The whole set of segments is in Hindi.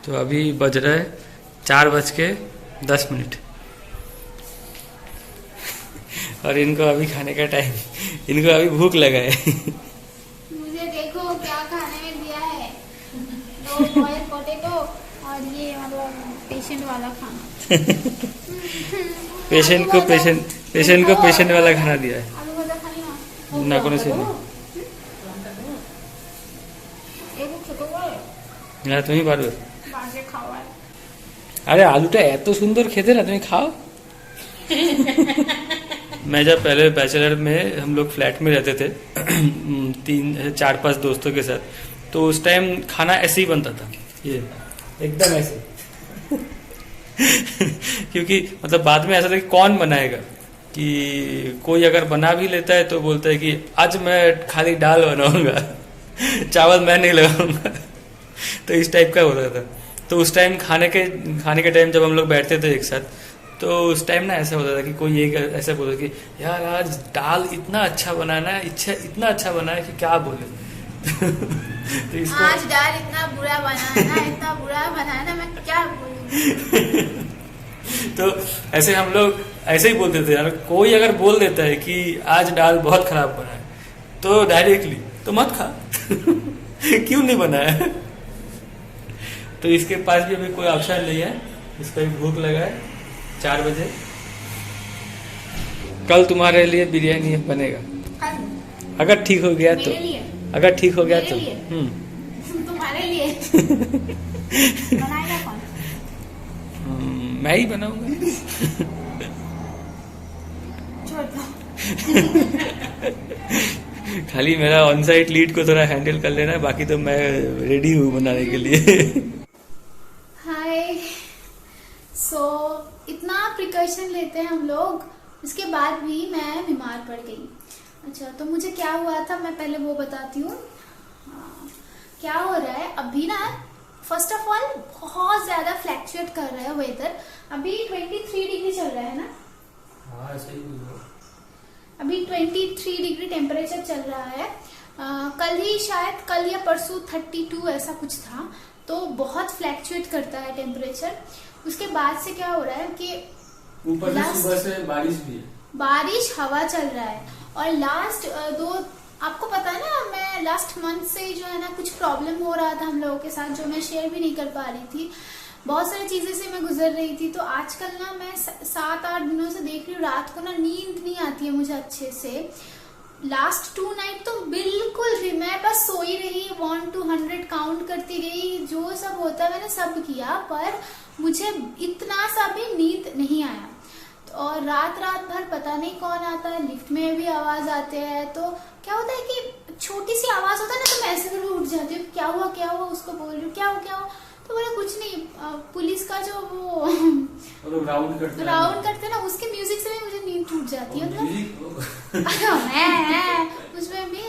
तो अभी बज रहा है 4:10 और इनको अभी खाने का टाइम, इनको अभी भूख लगा है। मुझे देखो क्या खाने में दिया है, 2 बॉयल पोटैटो और ये मतलब पेशेंट वाला खाना। पेशेंट को पेशेंट वाला खाना दिया है। आलू भजा खानी ना कोनो से না তুমি পারবে। अरे आलूटा एत सुंदर खेते ना, तुम्हें खाओ। मैं जब पहले बैचलर में हम लोग फ्लैट में रहते थे 3-4-5 दोस्तों के साथ, तो उस टाइम खाना ऐसे ही बनता था, ये एकदम ऐसे। क्योंकि मतलब बाद में ऐसा था कि कौन बनाएगा, कि कोई अगर बना भी लेता है तो बोलता है कि आज मैं खाली दाल बनाऊंगा, चावल मैं नहीं लगाऊंगा। तो इस टाइप का होता था। तो उस टाइम खाने के टाइम जब हम लोग बैठते थे एक साथ, तो उस टाइम ना ऐसा होता था कि कोई एक ऐसा बोलता कि यार आज दाल इतना अच्छा बनाना है, इतना अच्छा बना है कि क्या बोले। तो इसको आज दाल इतना बुरा बना है ना, इतना बुरा बना है ना, मैं क्या बोलूं। तो ऐसे हम लोग ऐसे ही बोलते थे यार, कोई अगर बोल देता है कि आज दाल बहुत खराब बना है तो डायरेक्टली तो मत खा। क्यों नहीं बना है। तो इसके पास भी अभी कोई ऑप्शन नहीं है, इसका भी भूख लगा है 4 बजे। कल तुम्हारे लिए बिरयानी बनेगा, अगर ठीक हो गया तो। अगर ठीक हो गया तो तुम्हारे लिए बनाएगा कौन? मैं ही बनाऊंगा। खाली मेरा ऑन साइट लीड को थोड़ा हैंडल कर लेना है, बाकी तो मैं रेडी हूँ बनाने के लिए। हाय, सो इतना प्रिकॉशन लेते हैं हम लोग, उसके बाद भी मैं बीमार पड़ गई। अच्छा, तो मुझे क्या हुआ था मैं पहले वो बताती हूँ। क्या हो रहा है अभी ना, फर्स्ट ऑफ ऑल बहुत ज्यादा फ्लैक्चुएट कर रहा है वेदर। अभी 23 डिग्री चल रहा है ना। हाँ सही बोल। अभी 23 डिग्री टेम्परेचर चल रहा है। कल ही शायद, कल या परसों 32 ऐसा कुछ था। तो बहुत फ्लैक्चुएट करता है टेम्परेचर। उसके बाद से क्या हो रहा है कि ऊपर से सुबह से बारिश भी है, बारिश हवा चल रहा है। और लास्ट आपको पता है ना, मैं लास्ट मंथ से जो है ना कुछ प्रॉब्लम हो रहा था हम लोगों के साथ, जो मैं शेयर भी नहीं कर पा रही थी। बहुत सारी चीजें से मैं गुजर रही थी। तो आजकल ना मैं 7-8 दिनों से देख रही हूँ, रात को ना नींद नहीं आती है मुझे अच्छे से। लास्ट 2 नाइट तो बिल्कुल भी मैं बस सोई रही, 1 to 100 काउंट करती रही, जो सब होता है मैंने सब किया, पर मुझे इतना सा भी नींद नहीं आया। और रात भर पता नहीं कौन आता है, लिफ्ट में भी आवाज आते हैं। तो क्या होता है कि छोटी सी आवाज होता है ना, तो मैं ऐसे करके उठ जाती हूँ, क्या हुआ, उसको बोल रही हूँ क्या हुआ। तो बोला कुछ नहीं, पुलिस का जो वो राउंड करते ना, उसके म्यूजिक से भी मुझे नींद टूट जाती है। उसमें भी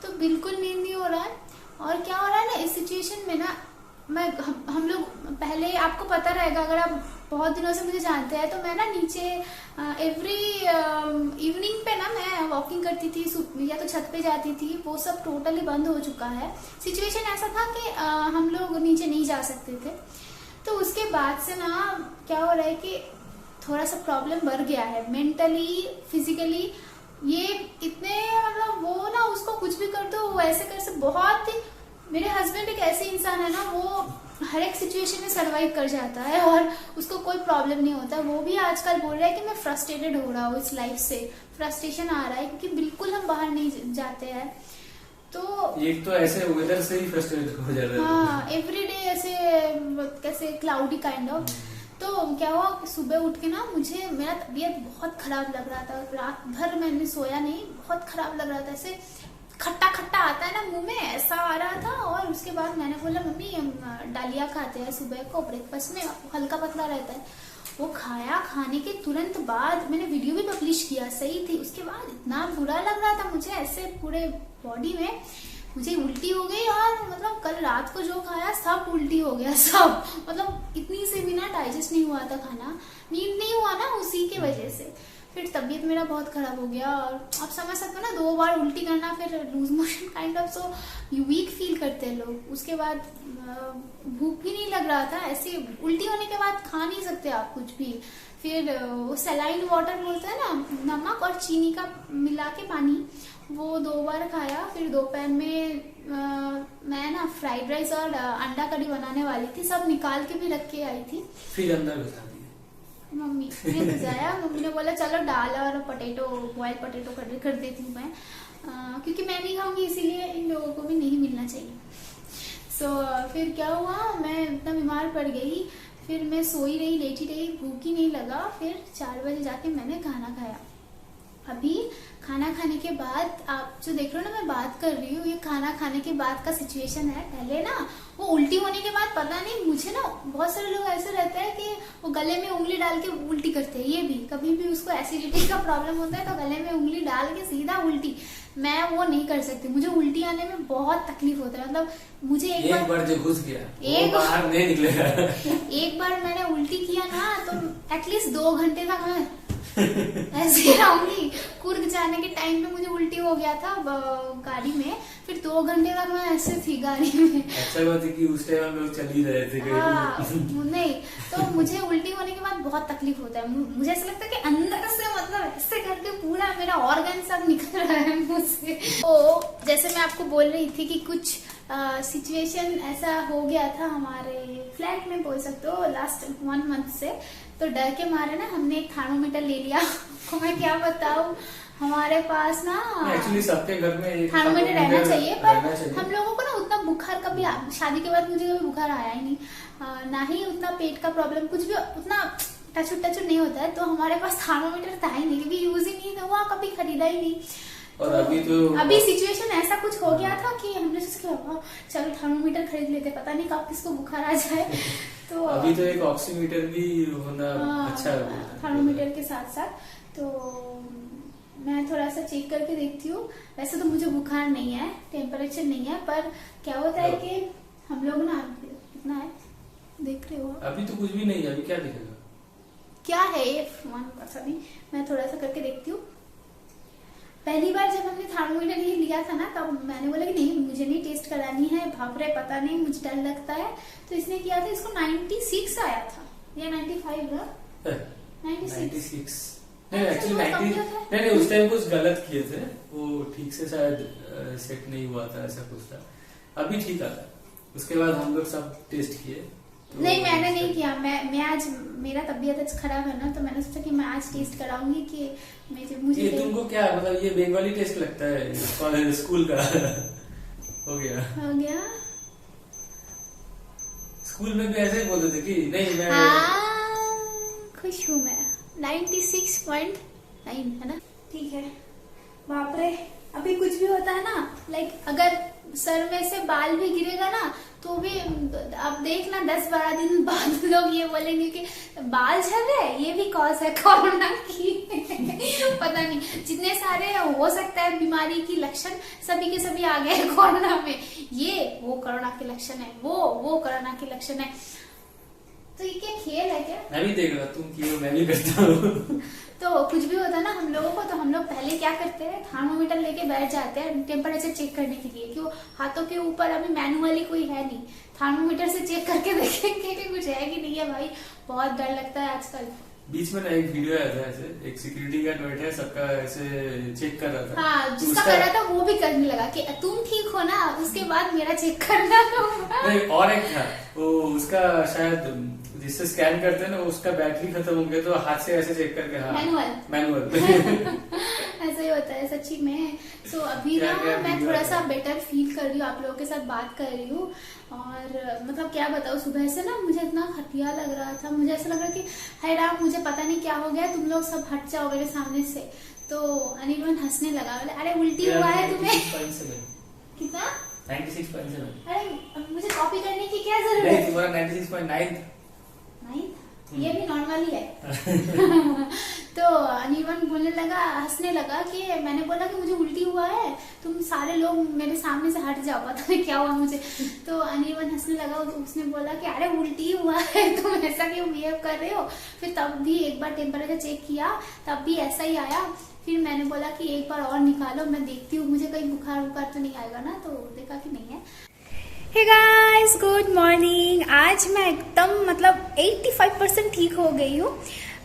तो बिल्कुल नींद नहीं हो रहा है। और क्या हो रहा है ना इस सिचुएशन में ना, हम लोग पहले, आपको पता रहेगा अगर आप बहुत दिनों से मुझे जानते हैं, तो मैं ना नीचे एवरी इवनिंग पे ना मैं वॉकिंग करती थी, या तो छत पे जाती थी। वो सब टोटली बंद हो चुका है। सिचुएशन ऐसा था कि हम लोग नीचे नहीं जा सकते थे। तो उसके बाद से ना क्या हो रहा है कि थोड़ा सा प्रॉब्लम बढ़ गया है, मेंटली फिजिकली। ये इतने मतलब वो ना, उसको कुछ भी कर दो वो ऐसे कर से बहुत। मेरे हस्बैंड एक ऐसे इंसान है ना, वो हर एक सिचुएशन में सरवाइव कर जाता है और उसको कोई प्रॉब्लम नहीं होता। वो भी आजकल बोल रहा है कि मैं फ्रस्ट्रेटेड हो रहा हूँ, इस लाइफ से फ्रस्ट्रेशन आ रहा है, क्योंकि बिल्कुल हम बाहर नहीं जाते हैं। तो एक तो ऐसे वेदर से ही फ्रस्ट्रेटेड हो जाता है। हाँ, एवरीडे ऐसे कैसे क्लाउडी काइंड ऑफ। तो क्या हुआ, सुबह उठ के ना मुझे, मेरा तबीयत बहुत खराब लग रहा था। रात भर मैंने सोया नहीं, बहुत खराब लग रहा था। ऐसे खट्टा खट्टा आता है ना मुंह में, ऐसा आ रहा था। और उसके बाद मैंने बोला मम्मी हम डालिया खाते हैं सुबह को ब्रेकफास्ट में, हल्का पतला रहता है। वो खाया, खाने के तुरंत बाद मैंने वीडियो भी पब्लिश किया, सही थी। उसके बाद इतना बुरा लग रहा था मुझे, ऐसे पूरे बॉडी में मुझे उल्टी हो गई। और मतलब कल रात को जो खाया सब उल्टी हो गया, सब। मतलब इतनी से भी ना डाइजेस्ट नहीं हुआ था खाना, नींद नहीं हुआ ना उसी के वजह से। फिर तबीयत मेरा बहुत खराब हो गया। और आप समझ सकते हो ना, 2 बार उल्टी करना, फिर loose motion kind of, so weak feel करते हैं लोग। उसके बाद भूख भी नहीं लग रहा था, ऐसे उल्टी होने के बाद खा नहीं सकते आप कुछ भी। फिर वो सलाइन वाटर बोलते हैं ना, नमक और चीनी का मिला के पानी, वो 2 बार खाया। फिर दोपहर में मैं ना फ्राइड राइस और अंडा करी बनाने वाली थी, सब निकाल के भी रख के आई थी। फिर अंदर घुसा दिया मम्मी ने बुझाया, मम्मी ने बोला चलो दाल और पटेटो, बॉयल पटेटो कर देती हूँ मैं, क्योंकि मैं नहीं खाऊंगी इसीलिए इन लोगों को भी नहीं मिलना चाहिए। फिर क्या हुआ, मैं इतना बीमार पड़ गई, फिर मैं सोई रही, लेटी रही, भूख ही नहीं लगा। फिर 4 बजे जाके मैंने खाना खाया। अभी खाना खाने के बाद आप जो देख रहे हो ना, मैं बात कर रही हूँ, ये खाना खाने के बाद का सिचुएशन है। पहले ना वो उल्टी होने के बाद पता नहीं, मुझे ना बहुत सारे लोग ऐसे रहते हैं कि वो गले में उंगली डाल के उल्टी करते हैं। ये भी कभी भी उसको एसिडिटी का प्रॉब्लम होता है तो गले में उंगली डाल के सीधा उल्टी, मैं वो नहीं कर सकती। मुझे उल्टी आने में बहुत तकलीफ होता है। मतलब मुझे एक बार जो घुस गया वो बाहर नहीं निकलेगा। एक बार मैंने उल्टी किया ना तो एटलीस्ट 2 घंटे तक मैं ऐसे रहूंगी। कुर्ग जाने के टाइम पे मुझे उल्टी हो गया था गाड़ी में, फिर 2 घंटे तक मैं ऐसे थी गाड़ी में। अच्छा बात है कि उस टाइम हम लोग चल ही रहे थे। नहीं तो मुझे उल्टी होने के बाद बहुत तकलीफ होता है। मुझे ऐसा लगता है कि अंदर से, मतलब ऐसे करके पूरा मेरा ऑर्गन सब निकल रहा है मुंह से। तो जैसे मैं आपको बोल रही थी कि कुछ सिचुएशन ऐसा हो गया था हमारे फ्लैट में, बोल सकते हो लास्ट 1 मंथ से। तो डर के मारे ना हमने एक थर्मोमीटर ले लिया। तो मैं क्या बताऊं, हमारे पास ना एक्चुअली सबके घर में एक थर्मोमीटर रहना चाहिए, पर हम लोगों को ना उतना बुखार कभी, शादी के बाद मुझे कभी बुखार आया ही नहीं, ना ही उतना पेट का प्रॉब्लम, कुछ भी उतना टच नहीं होता है। तो हमारे पास थर्मोमीटर था ही नहीं, क्योंकि यूज ही नहीं था, वहाँ कभी खरीदा ही नहीं। और अभी सिचुएशन ऐसा कुछ हो गया था कि हमने सोचा चलो थर्मोमीटर खरीद लेते, पता नहीं कब किसको बुखार आ जाए। तो अभी तो एक ऑक्सीमीटर भी होना अच्छा है थर्मोमीटर के साथ साथ। तो मैं थोड़ा सा चेक करके देखती हूँ। वैसे तो मुझे बुखार नहीं है, टेम्परेचर नहीं है, पर क्या होता है कि हम लोग ना, कितना है देख रहे हो अभी तो कुछ भी नहीं है। अभी क्या दिखेगा, क्या है ये पता नहीं, मैं थोड़ा सा करके देखती हूँ। पहली बार जब हमने थर्मोमीटर ये लिया था ना, तब मैंने बोला कि नहीं मुझे नहीं टेस्ट करानी है, भाप रहे पता नहीं, मुझे डर लगता है। तो इसने किया था, इसको 96 आया था या 95 ना, 96 नहीं एक्चुअली 90 नहीं, उस टाइम कुछ गलत किए थे, वो ठीक से शायद सेट नहीं हुआ था, ऐसा कुछ था। अभी ठीक आता। उसके बाद हम लोग सब टेस्ट किए। तो नहीं मैंने नहीं किया, मैं आज मेरा तबीयत आज खराब है ना, तो मैंने सोचा कि मैं आज टेस्ट कराऊंगी कि मुझे ये तुमको क्या मतलब, ये बंगाली टेस्ट लगता है स्कूल का। हो गया स्कूल में भी ऐसे ही बोलते थे कि नहीं मैं खुश हूँ मैं। 96.9 है ना, ठीक है। बाप रे, अभी कुछ भी होता है ना, लाइक अगर सर में से बाल भी गिरेगा ना, तो भी अब देखना 10-12 दिन बाद लोग ये बोलेंगे कि बाल झड़ रहे, ये भी कॉज है कोरोना की। पता नहीं जितने सारे हो सकता है बीमारी की लक्षण, सभी के सभी आ गए कोरोना में। ये वो कोरोना के लक्षण है, वो कोरोना के लक्षण है। तो ये क्या खेल है क्या? मैं भी देख रहा, तुम किए मैं भी करता हूँ। तो कुछ भी होता है ना हम लोगों को, तो हम लोग पहले क्या करते हैं, थर्मोमीटर लेके बैठ जाते हैं टेम्परेचर चेक करने के लिए। क्यों, हाथों के ऊपर अभी मैनुअली कोई है नहीं, थर्मोमीटर से चेक करके देखेंगे कि कुछ है कि नहीं है। भाई बहुत डर लगता है आजकल। बीच में ना एक वीडियो आया था, ऐसे एक सिक्योरिटी गार्ड बैठा है, सबका ऐसे चेक कर रहा था। हाँ, जिसका कर रहा था वो भी करने लगा कि तुम ठीक हो ना, उसके बाद मेरा चेक करना। नहीं, और एक था वो, उसका शायद जिससे स्कैन करते हैं ना, उसका बैटरी खत्म हो गया, तो हाथ से ऐसे चेक करके, हाँ मैनुअल। ऐसा ही होता है सच्ची में। तो अभी ना मैं थोड़ा सा बेटर फील कर रही हूँ, आप लोगों के साथ बात कर रही हूँ। और मतलब क्या बताऊँ, सुबह से ना मुझे इतना खतिया लग रहा था, मुझे ऐसा लग रहा कि हाय राम, मुझे पता नहीं क्या हो गया, तुम लोग सब हट जाओ मेरे सामने से। तो अनिल हंसने लगा, अरे उल्टी हुआ है तुम्हें? कितना? 96.7। अरे मुझे कॉपी करने की क्या जरूरत है? तुम्हारा 96.9। ये भी नॉर्मल ही है। तो अनिर्बान बोलने लगा, हंसने लगा कि मैंने बोला कि मुझे उल्टी हुआ है, तुम सारे लोग मेरे सामने से हट जाओ, पता नहीं क्या हुआ मुझे। तो अनिर्बान हंसने लगा, उसने बोला कि अरे उल्टी हुआ है, तुम ऐसा क्यों बिहेव कर रहे हो। फिर तब भी एक बार टेम्परेचर चेक किया, तब भी ऐसा ही आया। फिर मैंने बोला कि एक बार और निकालो, मैं देखती हूँ मुझे कहीं बुखार वुखार तो नहीं आएगा ना, तो देखा कि नहीं है। Hey guys, good morning. आज मैं एकदम मतलब 85% ठीक हो गई हूँ।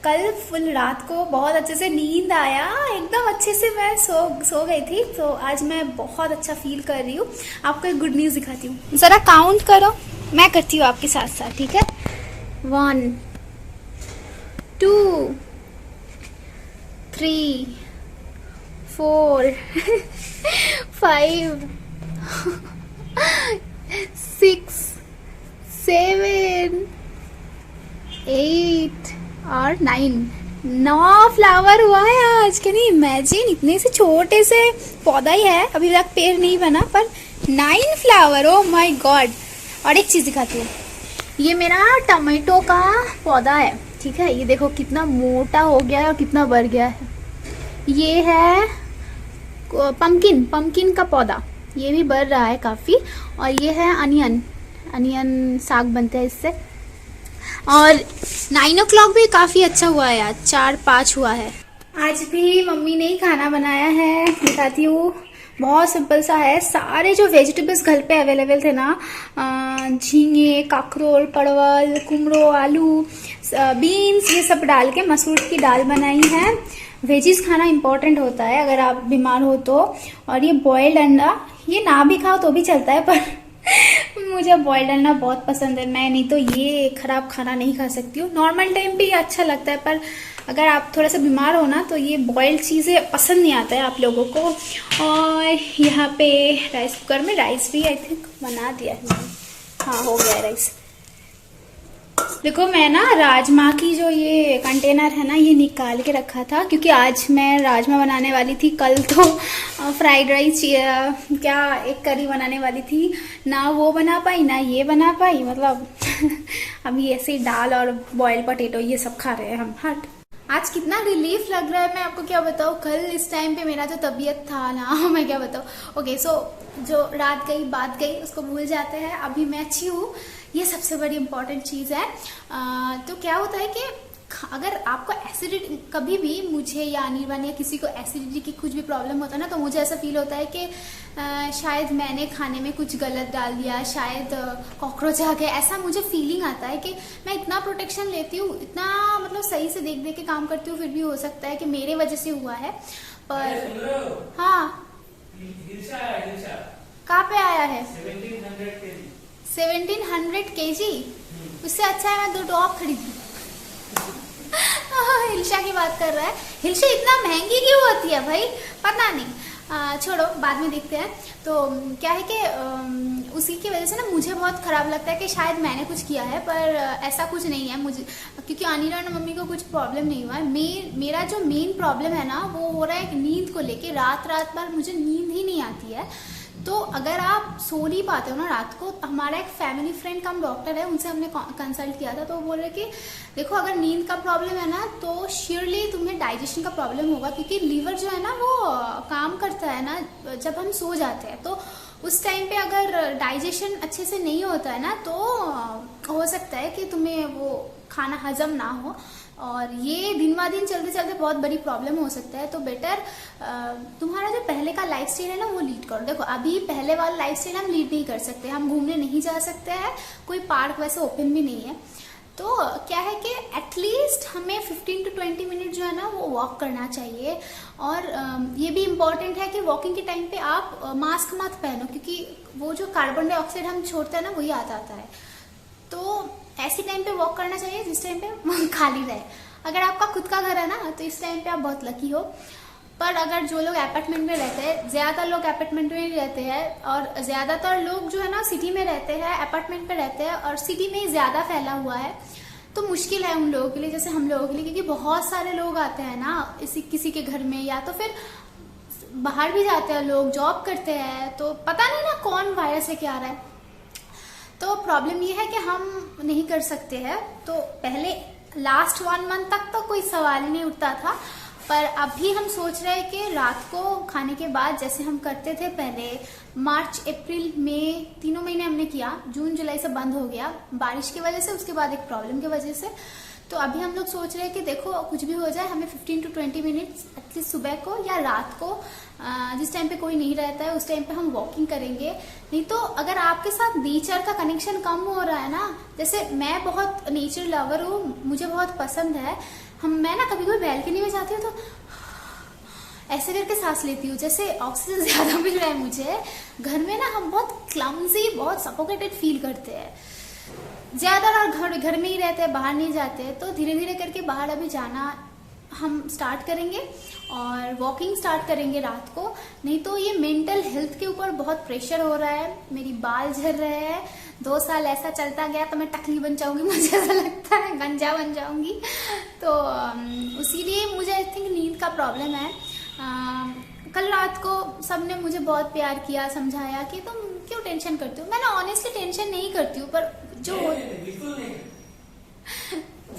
कल फुल रात को बहुत अच्छे से नींद आया, एकदम अच्छे से मैं सो गई थी, तो आज मैं बहुत अच्छा फील कर रही हूँ। आपको एक गुड न्यूज़ दिखाती हूँ, ज़रा काउंट करो, मैं करती हूँ आपके साथ साथ, ठीक है। 1 2 3 4 5 6 7 8 और 9 फ्लावर हुआ है आज। कैन यू इमेजिन, इतने से छोटे से पौधा ही है, अभी तक पेड़ नहीं बना, पर 9 फ्लावर, ओ माय गॉड। और एक चीज दिखाती हूँ, ये मेरा टमाटो का पौधा है, ठीक है। ये देखो कितना मोटा हो गया है और कितना बढ़ गया है। ये है पंपकिन का पौधा, ये भी बढ़ रहा है काफी। और ये है अनियन साग बनते हैं इससे। और 9 o'clock भी काफी अच्छा हुआ है आज, 4-5 हुआ है। आज भी मम्मी ने ही खाना बनाया है, दिखाती हूँ। बहुत सिंपल सा है, सारे जो वेजिटेबल्स घर पे अवेलेबल थे ना, झींगे, काकरोल, परवल, कुमड़ो, आलू, बीन्स, ये सब डाल के मसूर की दाल बनाई है। वेजिस खाना इम्पोर्टेंट होता है अगर आप बीमार हो तो। और ये बॉइल्ड अंडा, ये ना भी खाओ तो भी चलता है, पर मुझे बॉइल्ड अंडा बहुत पसंद है। मैं नहीं तो ये खराब खाना नहीं खा सकती हूँ। नॉर्मल टाइम पे ये अच्छा लगता है, पर अगर आप थोड़ा सा बीमार हो ना तो ये बॉइल्ड चीज़ें पसंद नहीं आता है आप लोगों को। और यहाँ पे राइस कुकर में राइस भी आई थिंक बना दिया है। हाँ, हो गया राइस। देखो, मैं ना राजमा की जो ये कंटेनर है ना, ये निकाल के रखा था, क्योंकि आज मैं राजमा बनाने वाली थी। कल तो फ्राइड राइस क्या एक करी बनाने वाली थी, ना वो बना पाई ना ये बना पाई, मतलब अभी ऐसे दाल और बॉइल्ड पोटैटो ये सब खा रहे हैं हम। हट, आज कितना रिलीफ लग रहा है, मैं आपको क्या बताऊँ। कल इस टाइम पे मेरा जो तबीयत था ना, मैं क्या बताऊँ। ओके, सो जो रात गई बात गई उसको भूल जाते हैं, अभी मैं अच्छी हूँ, ये सबसे बड़ी इम्पोर्टेंट चीज़ है। तो क्या होता है कि अगर आपको एसिडिटी, कभी भी मुझे या अनिर्बान या किसी को एसिडिटी की कुछ भी प्रॉब्लम होता है ना, तो मुझे ऐसा फील होता है कि शायद मैंने खाने में कुछ गलत डाल दिया, शायद कॉकरोच आ गए, ऐसा मुझे फीलिंग आता है। कि मैं इतना प्रोटेक्शन लेती हूँ, इतना मतलब सही से देख देख के काम करती हूँ, फिर भी हो सकता है कि मेरे वजह से हुआ है। पर हाँ, कहाँ पे आया है? 1700 kg। उससे अच्छा है मैं 2 टॉप खरीदूं। हिल्शा की बात कर रहा है। हिल्शा इतना महंगी क्यों होती है भाई, पता नहीं। छोड़ो, बाद में देखते हैं। तो क्या है कि उसी की वजह से ना मुझे बहुत खराब लगता है कि शायद मैंने कुछ किया है, पर ऐसा कुछ नहीं है मुझे, क्योंकि अनिर्बान और मम्मी को कुछ प्रॉब्लम नहीं हुआ है। मेरा जो मेन प्रॉब्लम है ना, वो हो रहा है नींद को लेके। रात भर मुझे नींद ही नहीं आती है। तो अगर आप सो नहीं पाते हो ना रात को, हमारा एक फैमिली फ्रेंड कम डॉक्टर है, उनसे हमने कंसल्ट किया था, तो वो बोल रहे कि देखो, अगर नींद का प्रॉब्लम है ना, तो श्योरली तुम्हें डाइजेशन का प्रॉब्लम होगा, क्योंकि लीवर जो है ना वो काम करता है ना जब हम सो जाते हैं। तो उस टाइम पे अगर डाइजेशन अच्छे से नहीं होता है ना, तो हो सकता है कि तुम्हें वो खाना हजम ना हो, और ये दिन ब दिन चलते चलते बहुत बड़ी प्रॉब्लम हो सकता है। तो बेटर तुम्हारा जो पहले का लाइफस्टाइल है ना, वो लीड करो। देखो, अभी पहले वाला लाइफस्टाइल हम लीड नहीं कर सकते, हम घूमने नहीं जा सकते हैं, कोई पार्क वैसे ओपन भी नहीं है। तो क्या है कि एटलीस्ट हमें 15 to 20 मिनट जो है ना वो वॉक करना चाहिए। और ये भी इम्पॉर्टेंट है कि वॉकिंग के टाइम पे आप मास्क मत पहनो, क्योंकि वो जो कार्बन डाइऑक्साइड हम छोड़ते हैं ना, वही आता है। तो ऐसी टाइम पे वॉक करना चाहिए जिस टाइम पे खाली रहे। अगर आपका खुद का घर है ना, तो इस टाइम पे आप बहुत लकी हो। पर अगर जो लोग अपार्टमेंट में रहते हैं, ज्यादातर लोग अपार्टमेंट में ही रहते हैं, और ज्यादातर लोग जो है ना सिटी में रहते हैं, अपार्टमेंट पे रहते हैं, और सिटी में ही ज्यादा फैला हुआ है, तो मुश्किल है उन लोगों के लिए, जैसे हम लोगों के लिए, क्योंकि बहुत सारे लोग आते हैं ना किसी के घर में, या तो फिर बाहर भी जाते हैं लोग, जॉब करते हैं, तो पता नहीं ना कौन वायरस लेके आ रहा है। तो प्रॉब्लम ये है कि हम नहीं कर सकते हैं। तो पहले लास्ट 1 मंथ तक तो कोई सवाल ही नहीं उठता था, पर अभी हम सोच रहे हैं कि रात को खाने के बाद जैसे हम करते थे पहले, मार्च अप्रैल मई 3 महीने हमने किया, जून जुलाई से बंद हो गया बारिश की वजह से, उसके बाद एक प्रॉब्लम की वजह से। तो अभी हम लोग सोच रहे हैं कि देखो कुछ भी हो जाए, हमें 15 to 20 मिनट्स एटलीस्ट सुबह को या रात को जिस टाइम पे कोई नहीं रहता है उस टाइम पे हम वॉकिंग करेंगे। नहीं तो अगर आपके साथ नेचर का कनेक्शन कम हो रहा है ना, जैसे मैं बहुत नेचर लवर हूँ, मुझे बहुत पसंद है, मैं ना कभी कभी बैल्कनी में जाती हूँ तो ऐसे करके सांस लेती हूँ, जैसे ऑक्सीजन ज्यादा मिल रहा है मुझे। घर में ना हम बहुत क्लमजी, बहुत सफोकेटेड फील करते हैं, ज्यादा घर में ही रहते हैं, बाहर नहीं जाते। तो धीरे धीरे करके बाहर अभी जाना हम स्टार्ट करेंगे और वॉकिंग स्टार्ट करेंगे रात को। नहीं तो ये मेंटल हेल्थ के ऊपर बहुत प्रेशर हो रहा है, मेरी बाल झड़ रहे हैं, 2 साल ऐसा चलता गया तो मैं टकली बन जाऊंगी, मुझे ऐसा लगता है गंजा बन जाऊंगी। तो इसीलिए मुझे आई थिंक नींद का प्रॉब्लम है। कल रात को सबने मुझे बहुत प्यार किया, समझाया कि तुम क्यों टेंशन करती हो। मैं ना ऑनेस्टली टेंशन नहीं करती हूँ, पर जो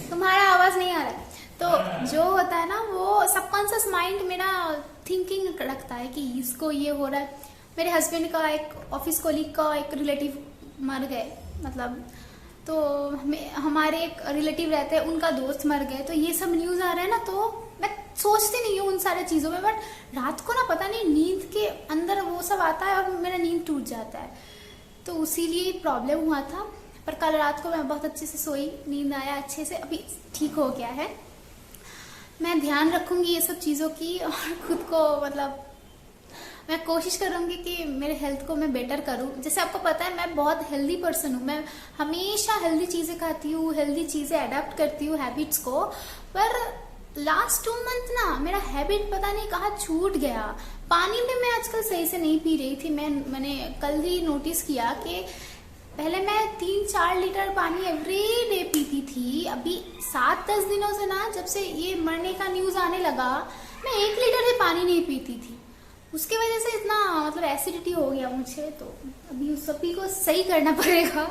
तुम्हारा आवाज नहीं आ रहा है, तो जो होता है ना वो सबकॉन्शियस माइंड मेरा थिंकिंग रखता है कि इसको ये हो रहा है। मेरे हस्बैंड का एक ऑफिस कोलीग का एक रिलेटिव मर गए, मतलब तो हमारे एक रिलेटिव रहते हैं, उनका दोस्त मर गए, तो ये सब न्यूज आ रहा है ना, तो मैं सोचती नहीं हूँ उन सारे चीजों में, बट रात को ना पता नहीं नींद के अंदर वो सब आता है और मेरा नींद टूट जाता है, तो उसीलिए प्रॉब्लम हुआ था। पर कल रात को मैं बहुत अच्छे से सोई, नींद आया अच्छे से, अभी ठीक हो गया है। मैं ध्यान रखूंगी ये सब चीजों की और खुद को मतलब मैं कोशिश करूंगी कि मेरे हेल्थ को मैं बेटर करूं। जैसे आपको पता है मैं बहुत हेल्दी पर्सन हूं, मैं हमेशा हेल्दी चीजें खाती हूँ, हेल्दी चीजें अडेप्ट करती हूँ हैबिट्स को। पर लास्ट 2 मंथ ना मेरा हैबिट पता नहीं कहाँ छूट गया। पानी भी मैं आजकल सही से नहीं पी रही थी। मैंने कल ही नोटिस किया कि पहले मैं 3-4 लीटर पानी एवरी डे पीती थी, अभी 7-10 दिनों से ना, जब से ये मरने का न्यूज आने लगा, मैं 1 लीटर भी पानी नहीं पीती थी। उसकी वजह से इतना मतलब एसिडिटी हो गया मुझे, तो अभी उस सभी को सही करना पड़ेगा।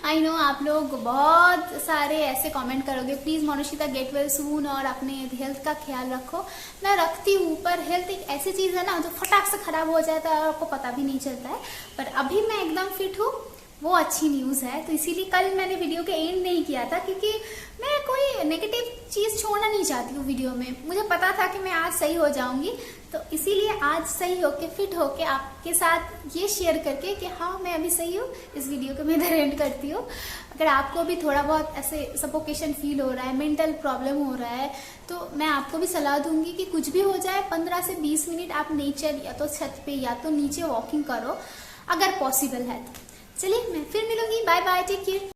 आई नो आप लोग बहुत सारे ऐसे कमेंट करोगे, प्लीज मोनुषिता गेट वेल सून और अपने हेल्थ का ख्याल रखो। मैं रखती हूँ, पर हेल्थ एक ऐसी चीज है ना जो फटाक से खराब हो जाता है और आपको पता भी नहीं चलता है। पर अभी मैं एकदम फिट हूँ, वो अच्छी न्यूज है। तो इसीलिए कल मैंने वीडियो के एंड नहीं किया था, क्योंकि मैं कोई नेगेटिव चीज छोड़ना नहीं चाहती हूँ वीडियो में। मुझे पता था कि मैं आज सही हो जाऊंगी, तो इसीलिए आज सही होके फिट होके आपके साथ ये शेयर करके कि हाँ मैं अभी सही हूँ, इस वीडियो को मैं इधर एंड करती हूँ। अगर आपको भी थोड़ा बहुत ऐसे सफोकेशन फील हो रहा है, मेंटल प्रॉब्लम हो रहा है, तो मैं आपको भी सलाह दूंगी कि कुछ भी हो जाए 15 से 20 मिनट आप नेचर या तो छत पे या तो नीचे वॉकिंग करो, अगर पॉसिबल है तो। चलिए मैं फिर मिलूंगी, बाय बाय, टेक केयर।